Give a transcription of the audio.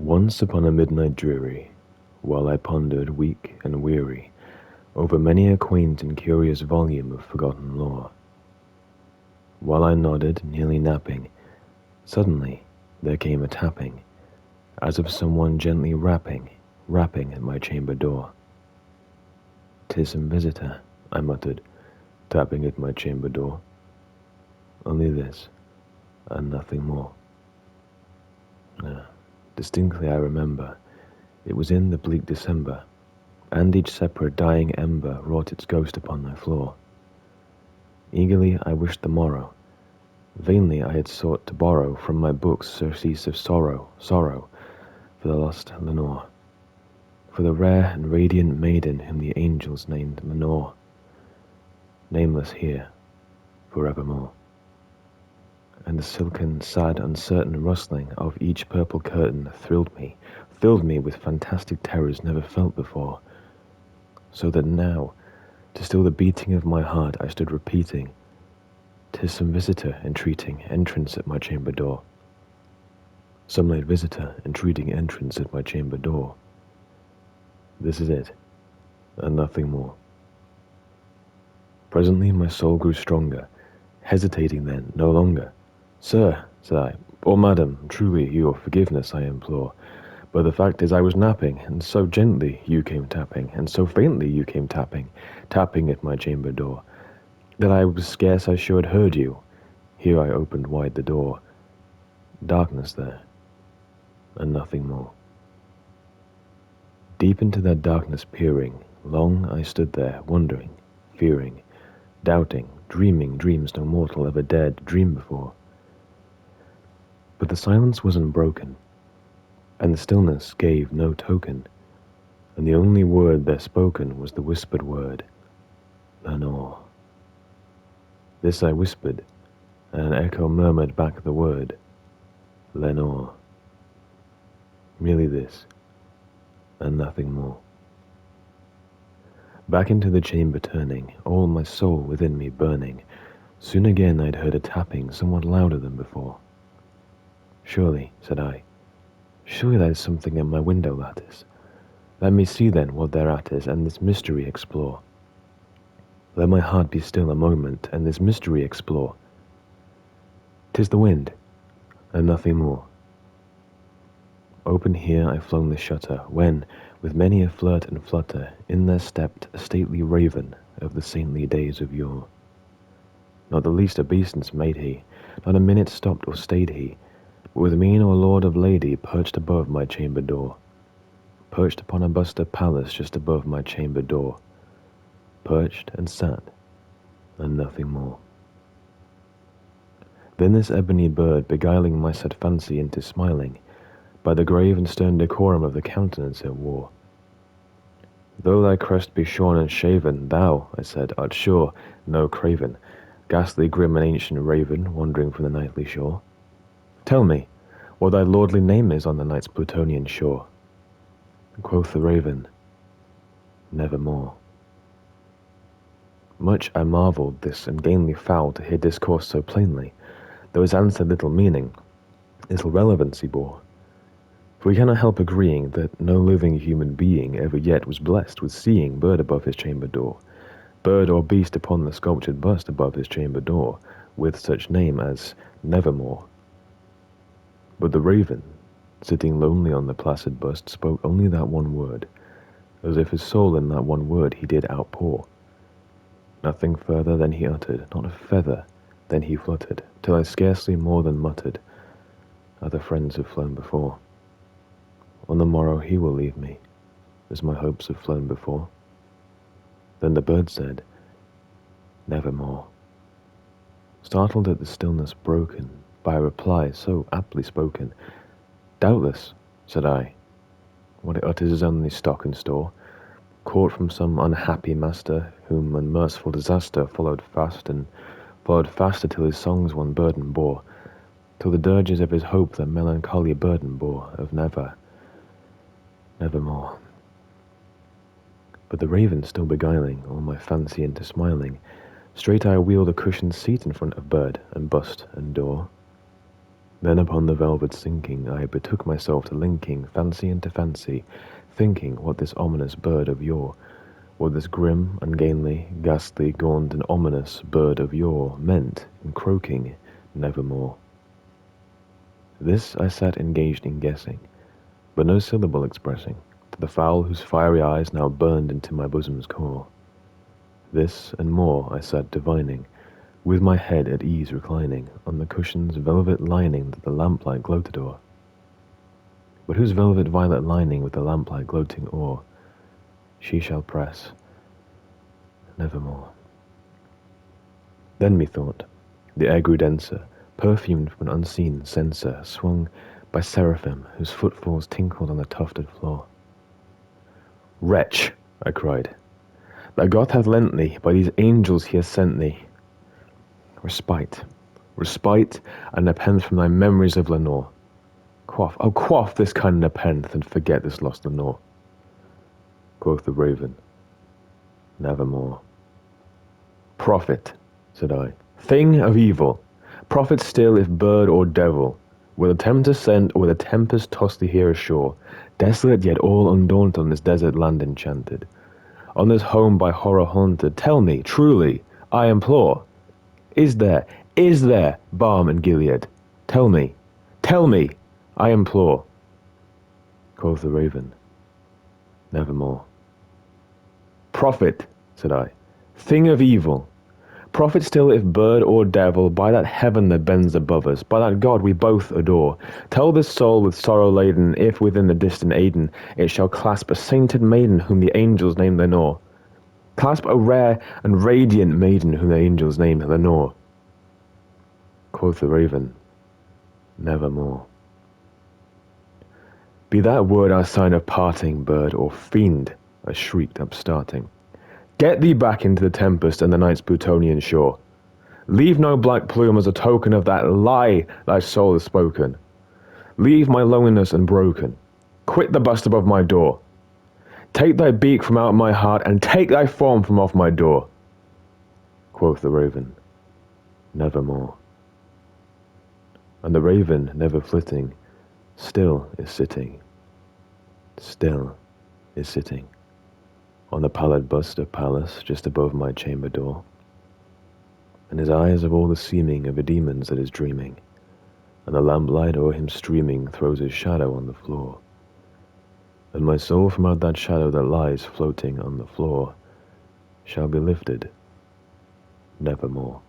Once upon a midnight dreary, while I pondered, weak and weary, over many a quaint and curious volume of forgotten lore, while I nodded, nearly napping, suddenly there came a tapping, as of someone gently rapping at my chamber door. "'Tis some visitor," I muttered, tapping at my chamber door. Only this, and nothing more. Distinctly I remember, it was in the bleak December, and each separate dying ember wrought its ghost upon my floor. Eagerly I wished the morrow. Vainly I had sought to borrow from my books surcease of sorrow for the lost Lenore, for the rare and radiant maiden whom the angels named Lenore, nameless here forevermore. And the silken, sad, uncertain rustling of each purple curtain filled me with fantastic terrors never felt before, so that now, to still the beating of my heart, I stood repeating, "'Tis some visitor entreating entrance at my chamber door." Some late visitor entreating entrance at my chamber door. This is it, and nothing more. Presently my soul grew stronger, hesitating then no longer. "Sir," said I, "or madam, truly your forgiveness I implore, but the fact is I was napping, and so gently you came tapping, and so faintly you came tapping at my chamber door, that I was scarce I sure had heard you." Here I opened wide the door. Darkness there, and nothing more. Deep into that darkness peering, long I stood there, wondering, fearing, doubting, dreaming dreams no mortal ever dared to dream before. But the silence was unbroken, and the stillness gave no token, and the only word there spoken was the whispered word, "Lenore." This I whispered, and an echo murmured back the word, "Lenore." Merely this, and nothing more. Back into the chamber turning, all my soul within me burning, soon again I'd heard a tapping somewhat louder than before. "Surely," said I, "surely that is something at my window lattice. Let me see then what thereat is, and this mystery explore. Let my heart be still a moment, and this mystery explore. 'Tis the wind, and nothing more." Open here I flung the shutter, when, with many a flirt and flutter, in there stepped a stately raven of the saintly days of yore. Not the least obeisance made he, not a minute stopped or stayed he, but with mien or lord of lady perched above my chamber door, perched upon a buster palace just above my chamber door, perched and sat, and nothing more. Then this ebony bird, beguiling my sad fancy into smiling, by the grave and stern decorum of the countenance it wore. "Though thy crest be shorn and shaven, thou," I said, "art sure no craven, ghastly grim and ancient raven, wandering from the nightly shore. Tell me, what thy lordly name is on the night's Plutonian shore." Quoth the raven, "Nevermore." Much I marvelled this ungainly fowl to hear discourse so plainly, though his answer little meaning, little relevancy bore. For we cannot help agreeing that no living human being ever yet was blessed with seeing bird above his chamber door, bird or beast upon the sculptured bust above his chamber door, with such name as Nevermore. But the raven, sitting lonely on the placid bust, spoke only that one word, as if his soul in that one word he did outpour. Nothing further than he uttered, not a feather then he fluttered, till I scarcely more than muttered, "Other friends have flown before. On the morrow he will leave me, as my hopes have flown before." Then the bird said, "Nevermore." Startled at the stillness broken by a reply so aptly spoken, "Doubtless," said I, "what it utters is only stock and store, caught from some unhappy master, whom unmerciful disaster followed faster till his songs one burden bore, till the dirges of his hope that melancholy burden bore of nevermore." But the raven still beguiling all my fancy into smiling, straight I wheeled a cushioned seat in front of bird and bust and door. Then upon the velvet sinking, I betook myself to linking fancy into fancy, thinking what this ominous bird of yore, what this grim, ungainly, ghastly, gaunt, and ominous bird of yore meant in croaking nevermore. This I sat engaged in guessing, but no syllable expressing, to the fowl whose fiery eyes now burned into my bosom's core. This and more I sat divining, with my head at ease reclining on the cushion's velvet lining that the lamplight gloated o'er. But whose velvet violet lining with the lamplight gloating o'er she shall press nevermore. Then methought the air grew denser, perfumed from an unseen censer swung by seraphim whose footfalls tinkled on the tufted floor. Wretch, I cried, that God hath lent thee, by these angels he has sent thee, respite, respite, and nepenthe from thy memories of Lenore. Quaff, oh quaff this kind nepenthe, and forget this lost Lenore. Quoth the raven, nevermore. Prophet, said I, thing of evil, prophet still if bird or devil, will the tempter sent or will the tempest toss thee here ashore, desolate yet all undaunted on this desert land enchanted, on this home by horror haunted, tell me, truly, I implore, is there balm in Gilead? Tell me, I implore. Quoth the raven, nevermore. Prophet, said I, thing of evil, prophet still if bird or devil, by that heaven that bends above us, by that God we both adore, tell this soul with sorrow laden, if within the distant Aidenn it shall clasp a sainted maiden whom the angels name Lenore. Clasp a rare and radiant maiden whom the angels name Lenore. Quoth the raven, nevermore. Be that word our sign of parting, bird, or fiend, I shrieked, upstarting. Get thee back into the tempest and the night's Plutonian shore. Leave no black plume as a token of that lie thy soul has spoken. Leave my loneliness unbroken. Quit the bust above my door. Take thy beak from out my heart, and take thy form from off my door. Quoth the raven, nevermore. And the raven, never flitting, still is sitting on the pallid bust of Pallas just above my chamber door, and his eyes have all the seeming of a demon's that is dreaming, and the lamplight o'er him streaming throws his shadow on the floor, and my soul from out that shadow that lies floating on the floor shall be lifted nevermore.